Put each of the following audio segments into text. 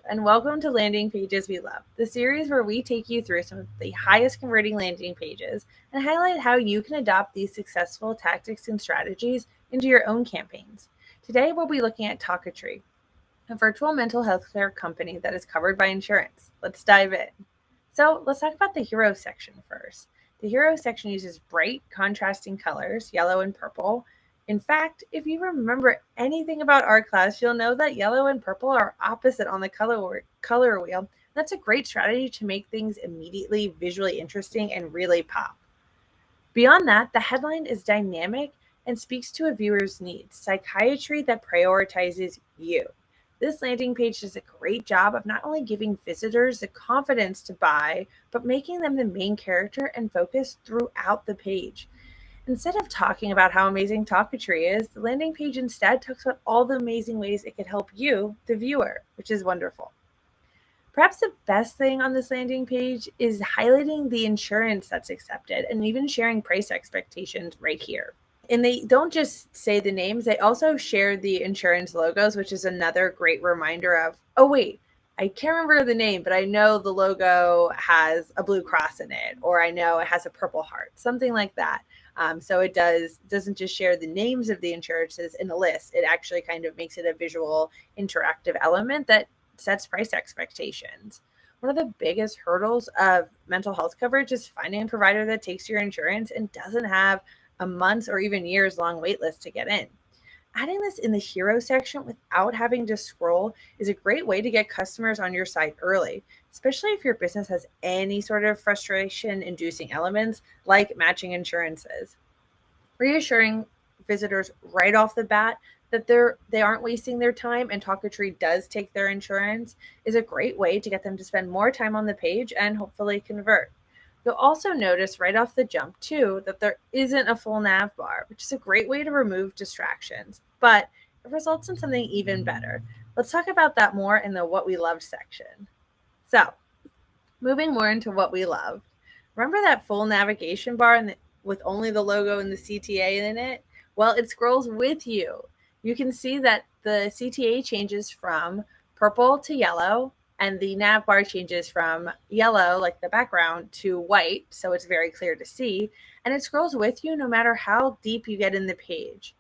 And welcome to Landing Pages We Love, the series where we take you through some of the highest converting landing pages and highlight how you can adopt these successful tactics and strategies into your own campaigns. Today, we'll be looking at Talkiatry, a virtual mental health care company that is covered by insurance. Let's dive in. So let's talk about the hero section first. The hero section uses bright, contrasting colors, yellow and purple. In fact, if you remember anything about art class, you'll know that yellow and purple are opposite on the color wheel. That's a great strategy to make things immediately visually interesting and really pop. Beyond that, the headline is dynamic and speaks to a viewer's needs, psychiatry that prioritizes you. This landing page does a great job of not only giving visitors the confidence to buy, but making them the main character and focus throughout the page. Instead of talking about how amazing Talkiatry is, the landing page instead talks about all the amazing ways it could help you, the viewer, which is wonderful. Perhaps the best thing on this landing page is highlighting the insurance that's accepted and even sharing price expectations right here. And they don't just say the names, they also share the insurance logos, which is another great reminder of, oh, wait, I can't remember the name, but I know the logo has a blue cross in it, or I know it has a purple heart, something like that. So it doesn't just share the names of the insurances in a list. It actually kind of makes it a visual interactive element that sets price expectations. One of the biggest hurdles of mental health coverage is finding a provider that takes your insurance and doesn't have a months or even years long wait list to get in. Adding this in the hero section without having to scroll is a great way to get customers on your site early, especially if your business has any sort of frustration inducing elements like matching insurances. Reassuring visitors right off the bat that they aren't wasting their time and Talkiatry does take their insurance is a great way to get them to spend more time on the page and hopefully convert. You'll also notice right off the jump too that there isn't a full nav bar, which is a great way to remove distractions, but it results in something even better. Let's talk about that more in the what we loved section. So, moving more into what we love. Remember that full navigation bar with only the logo and the CTA in it? Well, it scrolls with you. You can see that the CTA changes from purple to yellow, and the nav bar changes from yellow, like the background, to white, so it's very clear to see, and it scrolls with you no matter how deep you get in the page.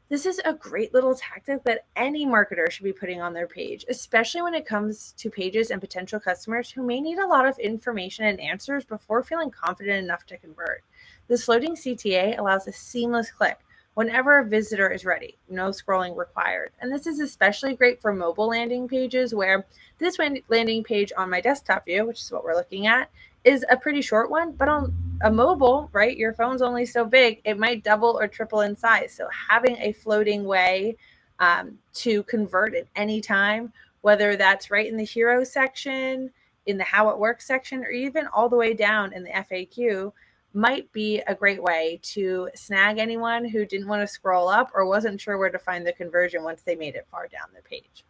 This is a great little tactic that any marketer should be putting on their page, especially when it comes to pages and potential customers who may need a lot of information and answers before feeling confident enough to convert. This floating CTA allows a seamless click whenever a visitor is ready, no scrolling required. And this is especially great for mobile landing pages where this landing page on my desktop view, which is what we're looking at, is a pretty short one, but on a mobile, right, your phone's only so big, it might double or triple in size. So having a floating way to convert at any time, whether that's right in the hero section, in the how it works section, or even all the way down in the FAQ, might be a great way to snag anyone who didn't want to scroll up or wasn't sure where to find the conversion once they made it far down the page.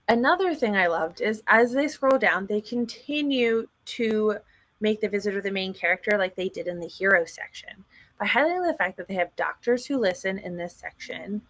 Another thing I loved is as they scroll down, they continue to make the visitor the main character like they did in the hero section. By highlighting the fact that they have doctors who listen in this section,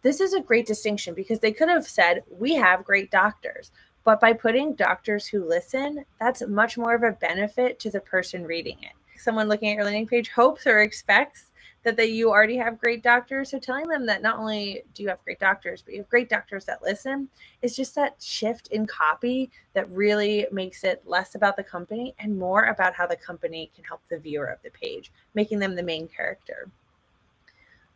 this is a great distinction because they could have said, we have great doctors. But by putting doctors who listen, that's much more of a benefit to the person reading it. Someone looking at your landing page hopes or expects that you already have great doctors. So telling them that not only do you have great doctors, but you have great doctors that listen is just that shift in copy that really makes it less about the company and more about how the company can help the viewer of the page, making them the main character.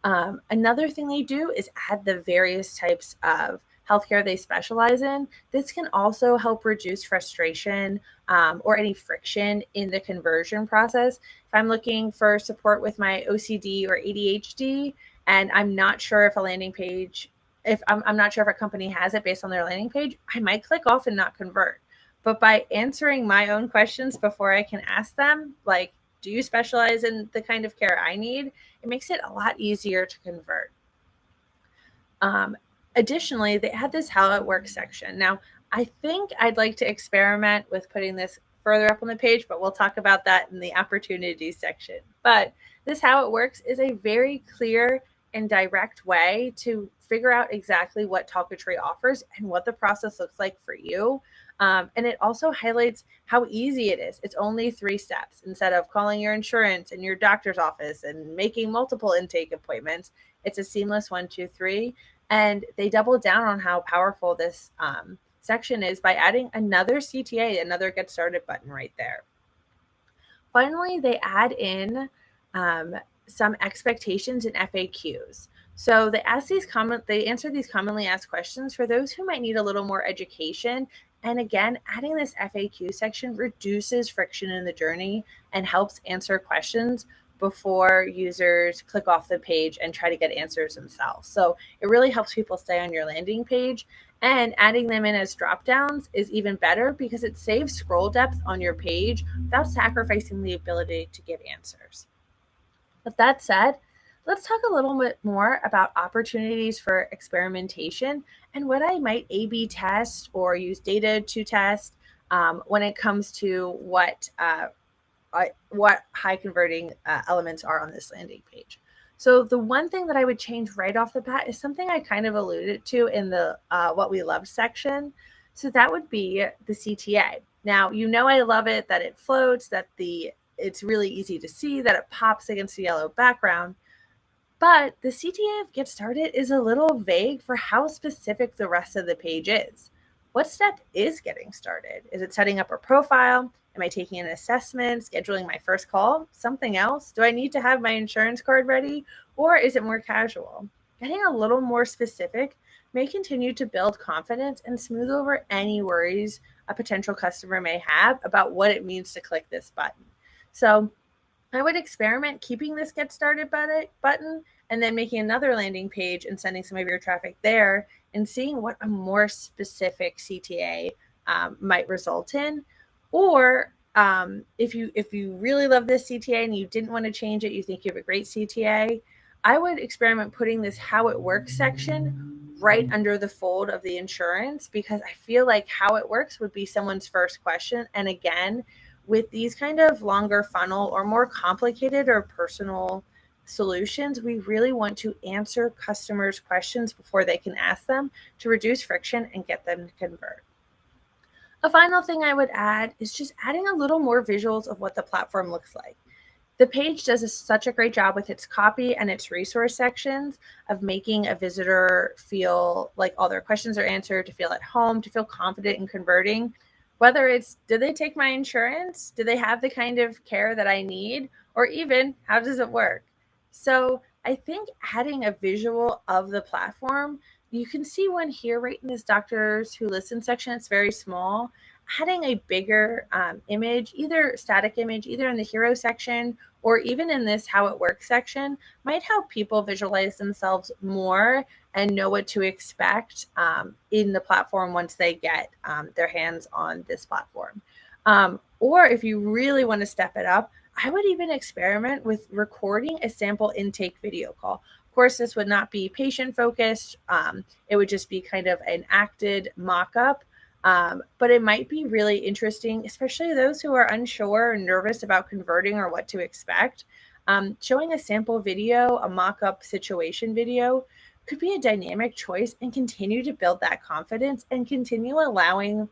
Another thing they do is add the various types of healthcare they specialize in. This can also help reduce frustration or any friction in the conversion process. If I'm looking for support with my OCD or ADHD, and I'm not sure if a landing page, if I'm not sure if a company has it based on their landing page, I might click off and not convert. But by answering my own questions before I can ask them, like, do you specialize in the kind of care I need? It makes it a lot easier to convert. Additionally, they had this how it works section. Now, I think I'd like to experiment with putting this further up on the page, but we'll talk about that in the opportunities section. But this how it works is a very clear and direct way to figure out exactly what Talkiatry offers and what the process looks like for you. And it also highlights how easy it is. It's only 3 steps. Instead of calling your insurance and your doctor's office and making multiple intake appointments, it's a seamless 1, 2, 3. And they double down on how powerful this section is by adding another CTA, another get started button right there. Finally, they add in some expectations and FAQs. So they answer these commonly asked questions for those who might need a little more education. And again, adding this FAQ section reduces friction in the journey and helps answer questions before users click off the page and try to get answers themselves. So it really helps people stay on your landing page. And adding them in as drop downs is even better because it saves scroll depth on your page without sacrificing the ability to give answers. With that said, let's talk a little bit more about opportunities for experimentation and what I might A/B test or use data to test when it comes to what high converting elements are on this landing page. So the one thing that I would change right off the bat is something I kind of alluded to in the what we love section. So that would be the CTA. Now, I love it that it floats, that it's really easy to see, that it pops against the yellow background. But the CTA of Get Started is a little vague for how specific the rest of the page is. What step is getting started? Is it setting up a profile? Am I taking an assessment, scheduling my first call, something else? Do I need to have my insurance card ready? Or is it more casual? Getting a little more specific may continue to build confidence and smooth over any worries a potential customer may have about what it means to click this button. So I would experiment keeping this Get Started button and then making another landing page and sending some of your traffic there and seeing what a more specific CTA might result in. Or if you really love this CTA and you didn't want to change it, you think you have a great CTA, I would experiment putting this how it works section right under the fold of the insurance, because I feel like how it works would be someone's first question. And again, with these kind of longer funnel or more complicated or personal solutions, we really want to answer customers' questions before they can ask them to reduce friction and get them to convert. A final thing I would add is just adding a little more visuals of what the platform looks like. The page does such a great job with its copy and its resource sections of making a visitor feel like all their questions are answered, to feel at home, to feel confident in converting. Whether it's, do they take my insurance? Do they have the kind of care that I need? Or even, how does it work? So I think adding a visual of the platform, you can see one here right in this Doctors Who Listen section. It's very small. Adding a bigger image, either static image, either in the hero section or even in this how it works section, might help people visualize themselves more and know what to expect in the platform once they get their hands on this platform. Or if you really want to step it up, I would even experiment with recording a sample intake video call. Of course, this would not be patient focused. It would just be kind of an acted mock-up. But it might be really interesting, especially those who are unsure or nervous about converting or what to expect. Showing a sample video, a mock-up situation video, could be a dynamic choice and continue to build that confidence and continue allowing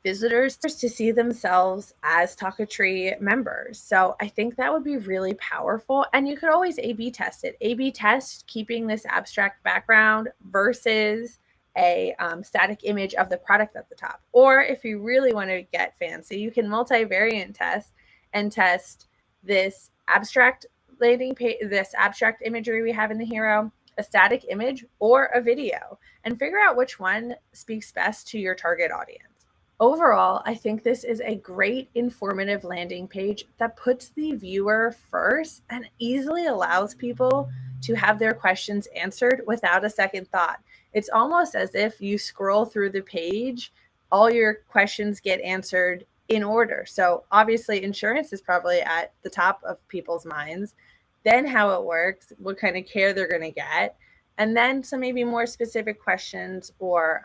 visitors to see themselves as Talkiatry members. So I think that would be really powerful. And you could always A/B test it. A/B test keeping this abstract background versus a static image of the product at the top. Or if you really want to get fancy, you can multivariant test and test this abstract landing page, this abstract imagery we have in the hero, a static image, or a video, and figure out which one speaks best to your target audience. Overall, I think this is a great informative landing page that puts the viewer first and easily allows people to have their questions answered without a second thought. It's almost as if you scroll through the page, all your questions get answered in order. So obviously insurance is probably at the top of people's minds, then how it works, what kind of care they're going to get, and then some maybe more specific questions or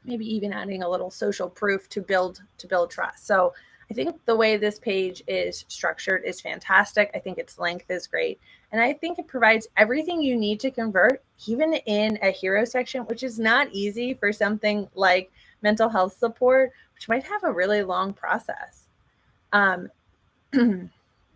maybe even adding a little social proof to build trust. So I think the way this page is structured is fantastic. I think its length is great. And I think it provides everything you need to convert, even in a hero section, which is not easy for something like mental health support, which might have a really long process. Um,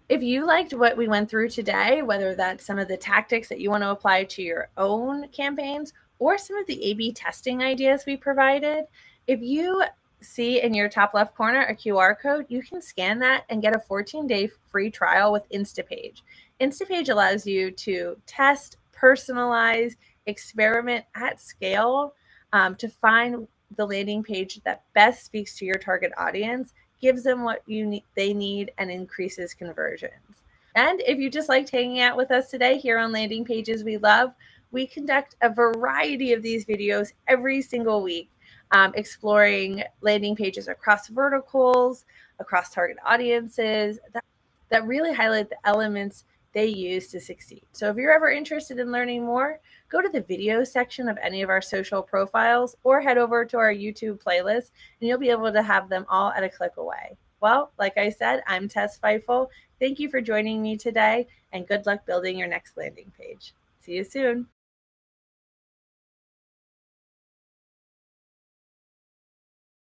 If you liked what we went through today, whether that's some of the tactics that you want to apply to your own campaigns or some of the A/B testing ideas we provided, if you see in your top left corner a QR code, you can scan that and get a 14-day free trial with Instapage. Instapage allows you to test, personalize, experiment at scale to find the landing page that best speaks to your target audience, gives them what they need, and increases conversions. And if you just liked hanging out with us today here on Landing Pages We Love, we conduct a variety of these videos every single week, exploring landing pages across verticals, across target audiences that really highlight the elements they use to succeed. So if you're ever interested in learning more, go to the video section of any of our social profiles or head over to our YouTube playlist, and you'll be able to have them all at a click away. Well, like I said, I'm Tess Feifel. Thank you for joining me today, and good luck building your next landing page. See you soon.